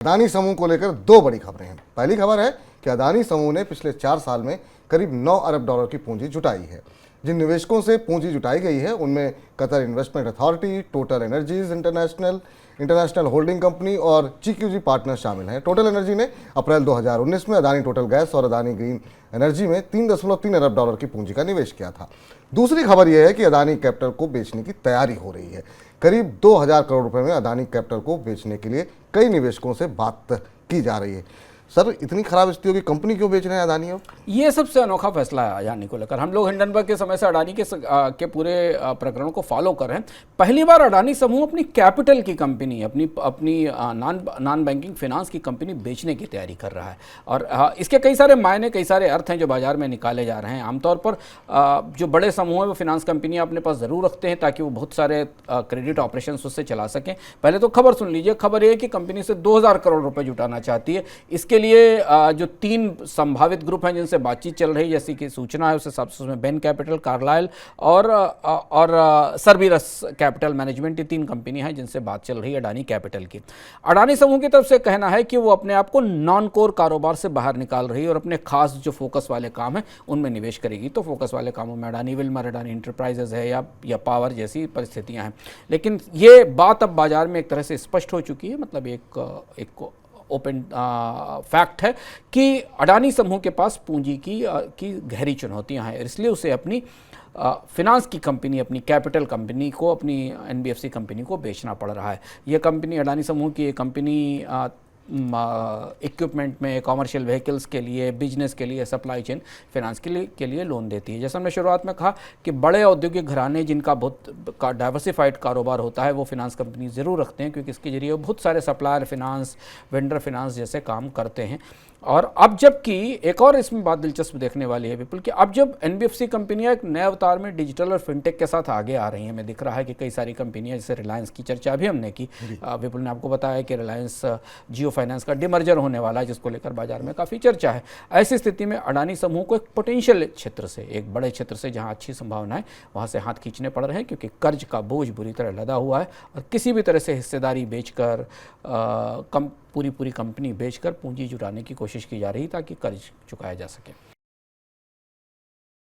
अदानी समूह को लेकर दो बड़ी खबरें हैं। पहली खबर है कि अदानी समूह ने पिछले 4 साल में करीब 9 अरब डॉलर की पूंजी जुटाई है। जिन निवेशकों से पूंजी जुटाई गई है उनमें Qatar investment authority, total energies international holding company और जीक्यूजी पार्टनर शामिल हैं। टोटल एनर्जी ने अप्रैल 2019 में अदानी टोटल गैस और अदानी ग्रीन एनर्जी में 3.3 अरब डॉलर की पूंजी का निवेश किया था। दूसरी खबर यह है कि अदानी कैपिटल को बेचने की तैयारी हो रही है। करीब 2000 करोड़ रुपए में अदानी कैपिटल को बेचने के लिए कई निवेशकों से बात की जा रही है। सर, इतनी खराब स्थिति होगी, कंपनी क्यों बेच रहे हैं अदानी? अब ये सबसे अनोखा फैसला है अडानी को लेकर। हम लोग हिंडनबर्ग के समय से अडानी के पूरे प्रकरण को फॉलो कर रहे हैं। पहली बार अडानी समूह अपनी कैपिटल की कंपनी, अपनी नॉन बैंकिंग फाइनेंस की कंपनी बेचने की तैयारी कर रहा है। और इसके कई सारे मायने, कई सारे अर्थ हैं जो बाजार में निकाले जा रहे हैं। आमतौर पर जो बड़े समूह हैं वो फाइनेंस कंपनियां अपने पास ज़रूर रखते हैं ताकि वो बहुत सारे क्रेडिट ऑपरेशन उससे चला सकें। पहले तो खबर सुन लीजिए। खबर ये है कि कंपनी से 2000 करोड़ रुपये जुटाना चाहती है। इसके लिए जो 3 संभावित ग्रुप हैं जिनसे बातचीत चल रही है, जैसी कि सूचना है उस हिसाब से उसमें बेन कैपिटल, कार्लाइल और सर्विरस कैपिटल मैनेजमेंट, ये 3 कंपनी हैं जिनसे बात चल रही है अडानी कैपिटल की। अडानी समूह की तरफ से कहना है कि वो अपने आप को नॉन कोर कारोबार से बाहर निकाल रही है और अपने खास जो फोकस वाले काम है उनमें निवेश करेगी। तो फोकस वाले कामों में अडानी विल्मर, अडानी इंटरप्राइजेज है या पावर जैसी परिस्थितियां हैं। लेकिन ये बात अब बाजार में एक तरह से स्पष्ट हो चुकी है। मतलब एक ओपन फैक्ट है कि अडानी समूह के पास पूंजी की गहरी चुनौतियां हैं, इसलिए उसे अपनी फिनांस की कंपनी, अपनी कैपिटल कंपनी को, अपनी एनबीएफसी कंपनी को बेचना पड़ रहा है। ये कंपनी, अडानी समूह की ये कंपनी इक्विपमेंट में, कॉमर्शियल व्हीकल्स के लिए, बिजनेस के लिए, सप्लाई चेन फाइनेंस के लिए लोन देती है। जैसा हमने शुरुआत में कहा कि बड़े औद्योगिक घराने जिनका बहुत डाइवर्सिफाइड कारोबार होता है वो फाइनेंस कंपनी ज़रूर रखते हैं, क्योंकि इसके जरिए वो बहुत सारे सप्लायर फाइनेंस, वेंडर फाइनेंस जैसे काम करते हैं। और अब जबकि एक और इसमें बात दिलचस्प देखने वाली है विपुल, कि अब जब एनबीएफसी कंपनियां एक नए अवतार में डिजिटल और फिनटेक के साथ आगे आ रही हैं, हमें दिख रहा है कि कई सारी कंपनियां, जैसे रिलायंस की चर्चा भी हमने की, विपुल ने आपको बताया कि रिलायंस जियो फाइनेंस का डिमर्जर होने वाला है, जिसको लेकर बाजार में काफ़ी चर्चा है। ऐसी स्थिति में अडानी समूह को एक पोटेंशियल क्षेत्र से, एक बड़े क्षेत्र से जहाँ अच्छी संभावनाएं, वहाँ से हाथ खींचने पड़ रहे हैं, क्योंकि कर्ज का बोझ बुरी तरह लदा हुआ है और किसी भी तरह से हिस्सेदारी बेचकर पूरी कंपनी बेचकर पूंजी जुटाने की कोशिश की जा रही ताकि कर्ज चुकाया जा सके।